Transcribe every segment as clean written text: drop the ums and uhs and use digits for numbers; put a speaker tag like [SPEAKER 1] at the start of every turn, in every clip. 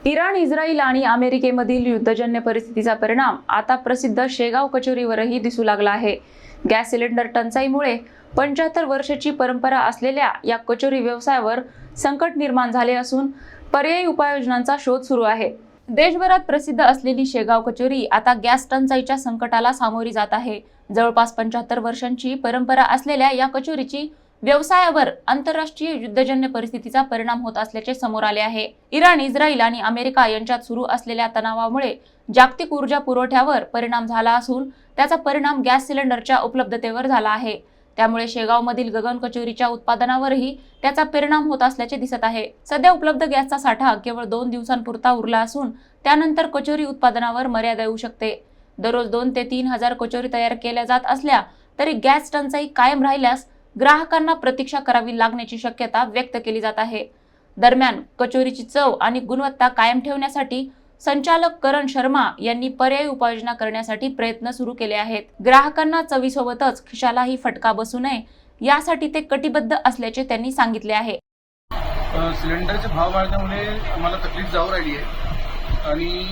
[SPEAKER 1] Iran, Israel आणि अमेरिकेमधील युद्धजन्य परिस्थितीचा परिणाम आता प्रसिद्ध शेगाव कचोरीवरही दिसू लागला आहे। गॅस सिलेंडर टंचाईमुळे 75 वर्षाची परंपरा असलेल्या या कचोरी व्यवसायावर संकट निर्माण झाले असून पर्यायी उपाययोजनांचा शोध सुरू आहे। देशभरात प्रसिद्ध असलेली शेगाव कचोरी आता गॅस टंचाईच्या संकटाला सामोरी जात आहे। जवळपास 75 वर्षांची परंपरा असलेल्या या कचोरीची व्यवसायावर आंतरराष्ट्रीय युद्धजन्य परिस्थितीचा परिणाम होत असल्याचे समोर आले आहे। इराण, इस्रायल आणि अमेरिका यांच्यात सुरू असलेल्या तणावामुळे जागतिक ऊर्जा पुरवठ्यावर परिणाम झाला असून त्याचा परिणाम गॅस सिलेंडरच्या उपलब्धतेवर झाला आहे। त्यामुळे शेगावमधील गगन कचोरीच्या उत्पादनावरही त्याचा परिणाम होत असल्याचे दिसत आहे। सध्या उपलब्ध गॅसचा साठा केवळ 2 दिवसांपुरता उरला असून त्यानंतर कचोरी उत्पादनावर मर्यादा येऊ शकते। दररोज 2 ते 3 हजार कचोरी तयार केल्या जात असल्या तरी गॅस टंचाई कायम राहिल्यास ग्राहकांना प्रतीक्षा करावी लागण्याची शक्यता व्यक्त केली जात आहे। दरम्यान कचोरीची चव आणि गुणवत्ता कायम ठेवण्यासाठी संचालक करण शर्मा यांनी पर्यायी उपाययोजना करण्यासाठी प्रयत्न सुरू केले आहेत। ग्राहकांना चवीसोबतच खिशालाही फटका बसू नये यासाठी ते कटिबद्ध असल्याचे त्यांनी सांगितले आहे।
[SPEAKER 2] सिलेंडरचे भाव वाढल्यामुळे आम्हाला तकलीफ जाऊ राहिली आहे आणि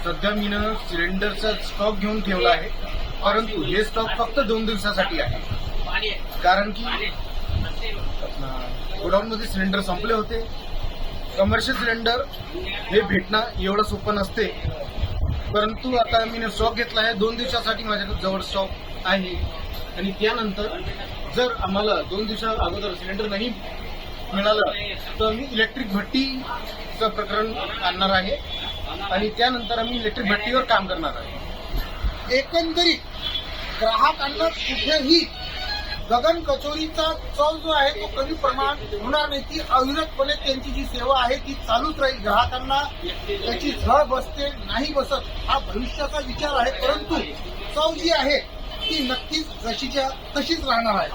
[SPEAKER 2] सध्या मी सिलेंडरचा स्टॉक घेऊन ठेवला आहे, परंतु हे स्टॉक फक्त 2 दिवसासाठी आहे। कारण की गोडाऊनमध्ये सिलेंडर संपले होते। कमर्शियल सिलेंडर हे भेटणं एवढं सोपं नसते, परंतु आता मी स्टॉक घेतला आहे। 2 दिवसासाठी माझ्याकडे जवळ स्टॉक आहे आणि त्यानंतर जर आम्हाला 2 दिवसा अगोदर सिलेंडर नाही मिळालं तर मी इलेक्ट्रिक भट्टीचं प्रकरण आणणार आहे आणि त्यानंतर आम्ही इलेक्ट्रिक भट्टीवर काम करणार आहे।
[SPEAKER 3] एकंदरीत ग्राहकांना कुठेही गगन कचोरीचा चव जो आहे तो कमी प्रमाणात होणार नाही। ती अविरतपणे त्यांची जी सेवा आहे ती चालूच राहील। ग्राहकांना त्याची झळ बसते नाही बसत हा भविष्याचा विचार आहे, परंतु चव जी आहे ती नक्कीच जशीच्या तशीच राहणार आहे।